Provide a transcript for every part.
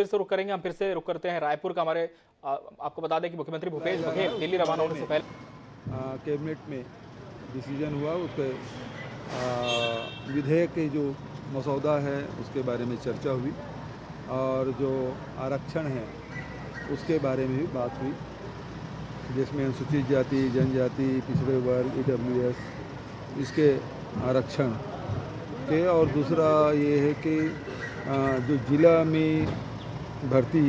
फिर से रुक करेंगे, हम फिर से रुक करते हैं रायपुर का। आपको बता दें कि मुख्यमंत्री भूपेश बघेल दिल्ली रवाना होने से पहले कैबिनेट में डिसीजन हुआ, उसके विधेयक के जो मसौदा है उसके बारे में चर्चा हुई और जो आरक्षण है उसके बारे में भी बात हुई, जिसमें अनुसूचित जाति, जनजाति, पिछड़े वर्ग, EWS इसके आरक्षण के, और दूसरा ये है कि जो जिला में भर्ती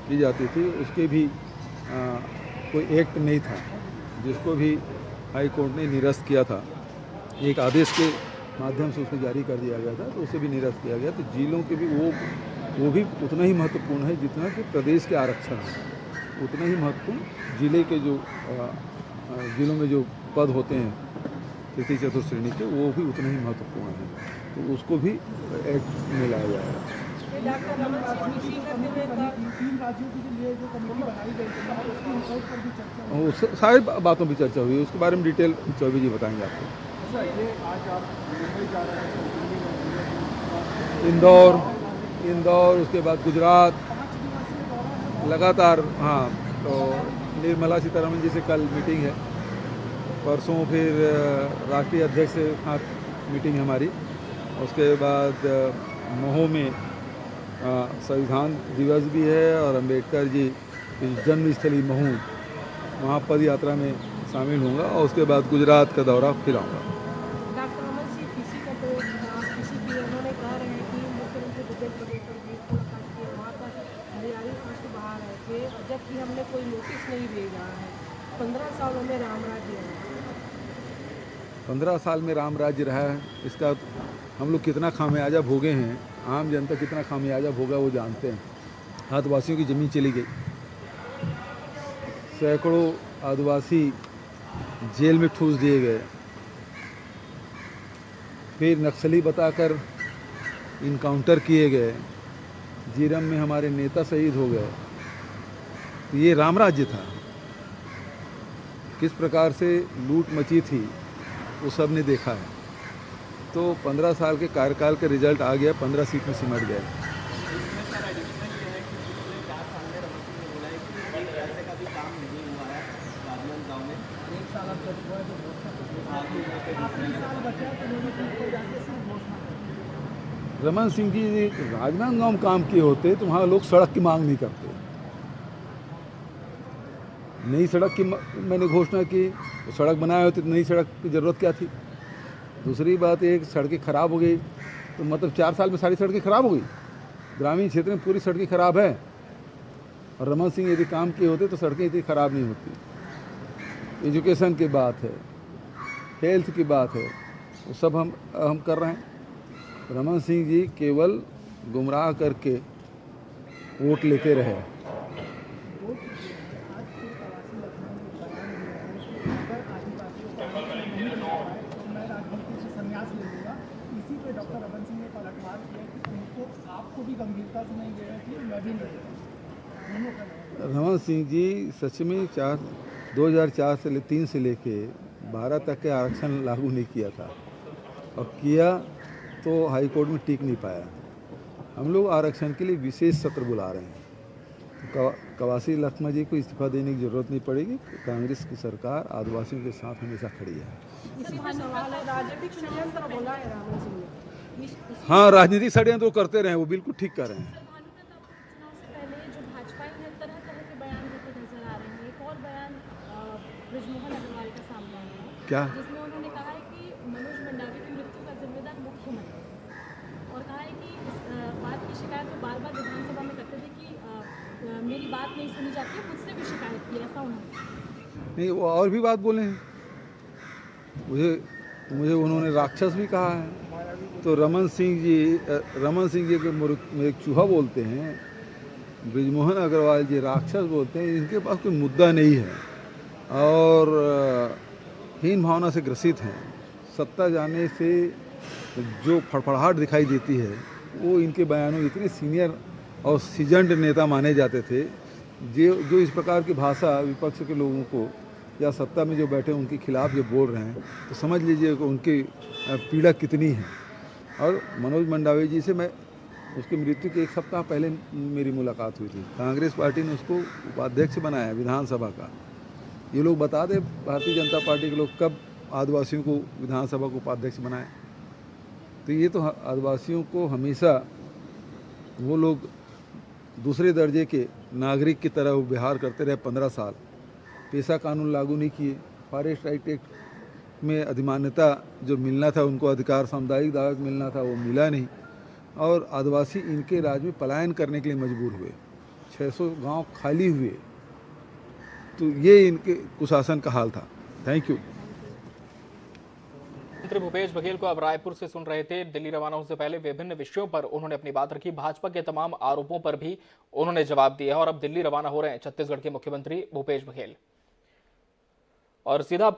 की जाती थी उसके भी कोई एक्ट नहीं था, जिसको भी हाई कोर्ट ने निरस्त किया था। एक आदेश के माध्यम से उसको जारी कर दिया गया था, तो उसे भी निरस्त किया गया। तो जिलों के भी वो भी उतना ही महत्वपूर्ण है जितना कि प्रदेश के आरक्षण है, उतना ही महत्वपूर्ण जिले के जो जिलों में जो पद होते हैं तृतीय चतुर्थ श्रेणी के, वो भी उतना ही महत्वपूर्ण है, तो उसको भी एक्ट में लाया जाएगा। सारी बातों पर चर्चा हुई, उसके बारे में डिटेल चौबे जी बताएंगे आपको। इंदौर, उसके बाद गुजरात लगातार। हाँ, तो निर्मला सीतारमण जी से कल मीटिंग है, परसों फिर राष्ट्रीय अध्यक्ष से मीटिंग है हमारी। उसके बाद महो में संविधान दिवस भी है और अंबेडकर जी की जन्मस्थली महू, वहाँ पद यात्रा में शामिल होऊंगा और उसके बाद गुजरात का दौरा फिर आऊँगा। डॉक्टर रमन सिंह किसी का तो किसी की उन्होंने कह रहे हैं कि मुख्यमंत्री भूपेश बघेल पर भी मुलाकात की, वहाँ पर हरियाणी आंसू बहा रहे थे, जबकि हमने कोई नोटिस नहीं भेजा है। 15 सालों में राम राज्य है, 15 साल में राम राज्य रहा है, इसका हम लोग कितना खामियाजा भोगे हैं, आम जनता कितना खामियाजा भोगा वो जानते हैं। आदिवासियों की ज़मीन चली गई, सैकड़ों आदिवासी जेल में ठूस दिए गए, फिर नक्सली बताकर इनकाउंटर किए गए, जीरम में हमारे नेता शहीद हो गए। तो ये राम राज्य था। किस प्रकार से लूट मची थी वो सब ने देखा है। तो 15 साल के कार्यकाल का रिजल्ट आ गया, 15 सीट में सिमट गए। रमन सिंह जी राजनांदगांव में काम किए होते तो वहाँ लोग सड़क की मांग नहीं करते। नई सड़क की मैंने घोषणा की, सड़क बनाए होते तो नई सड़क की ज़रूरत क्या थी। दूसरी बात, एक सड़कें ख़राब हो गई तो मतलब 4 साल में सारी सड़कें ख़राब हो गई। ग्रामीण क्षेत्र में पूरी सड़कें ख़राब है, और रमन सिंह यदि काम किए होते तो सड़कें इतनी ख़राब नहीं होती। एजुकेशन की बात है, हेल्थ की बात है, वो सब हम कर रहे हैं। रमन सिंह जी केवल गुमराह करके वोट लेते रहे। इसी पे डॉक्टर रमन सिंह ने पलटवार किया कि उनको आपको भी गंभीरता से नहीं ले रहे थे, मैं भी नहीं। रमन सिंह जी सच में 2004 से 3 से लेके 12 तक के आरक्षण लागू नहीं किया था, और किया तो हाई कोर्ट में टिक नहीं पाया। हम लोग आरक्षण के लिए विशेष सत्र बुला रहे हैं। तो कवासी लखमा जी को इस्तीफा देने की जरूरत नहीं पड़ेगी। कांग्रेस की सरकार आदिवासियों के साथ हमेशा खड़ी है। हाँ, राजनीतिक षड्यंत्र तो करते रहे, वो बिल्कुल ठीक कर रहे हैं। क्या जिसमें उन्होंने कहा है कि मनोज मंडावी की मृत्यु का जिम्मेदार मुख्यमंत्री, और कहा है कि इस बात की शिकायत वो बार बार विधानसभा में करते थे कि मेरी बात नहीं सुनी जाती है, मुझसे भी शिकायत की, ऐसा उन्होंने नहीं। वो और भी बात बोले हैं, मुझे उन्होंने राक्षस भी कहा है। तो रमन सिंह जी को एक चूहा बोलते हैं, ब्रिजमोहन अग्रवाल जी राक्षस बोलते हैं। इनके पास कोई मुद्दा नहीं है और हीन भावना से ग्रसित हैं। सत्ता जाने से जो फड़फड़ाहट दिखाई देती है वो इनके बयानों में इतने सीनियर और सीजन्ड नेता माने जाते थे, जो इस प्रकार की भाषा विपक्ष के लोगों को या सत्ता में जो बैठे उनके खिलाफ जो बोल रहे हैं, तो समझ लीजिए कि उनकी पीड़ा कितनी है। और मनोज मंडावी जी से मैं उसकी मृत्यु के 1 सप्ताह पहले मेरी मुलाकात हुई थी। कांग्रेस पार्टी ने उसको उपाध्यक्ष बनाया विधानसभा का। ये लोग बता दें भारतीय जनता पार्टी के लोग कब आदिवासियों को विधानसभा को उपाध्यक्ष बनाए। तो ये तो आदिवासियों को हमेशा वो लोग दूसरे दर्जे के नागरिक की तरह व्यवहार करते रहे 15 साल। पेशा कानून लागू नहीं किए, फॉरेस्ट राइट एक्ट में अधिमान्यता जो मिलना था उनको, अधिकार सामुदायिक दायरा मिलना था वो मिला नहीं, और आदिवासी इनके राज में पलायन करने के लिए मजबूर हुए। 600 गांव खाली हुए। तो ये इनके कुशासन का हाल था। Thank you. मुख्यमंत्री भूपेश बघेल को अब रायपुर से सुन रहे थे। दिल्ली रवाना होने से पहले विभिन्न विषयों पर उन्होंने अपनी बात रखी। भाजपा के तमाम आरोपों पर भी उन्होंने जवाब दिया और अब दिल्ली रवाना हो रहे हैं छत्तीसगढ़ के मुख्यमंत्री भूपेश बघेल। और सीधा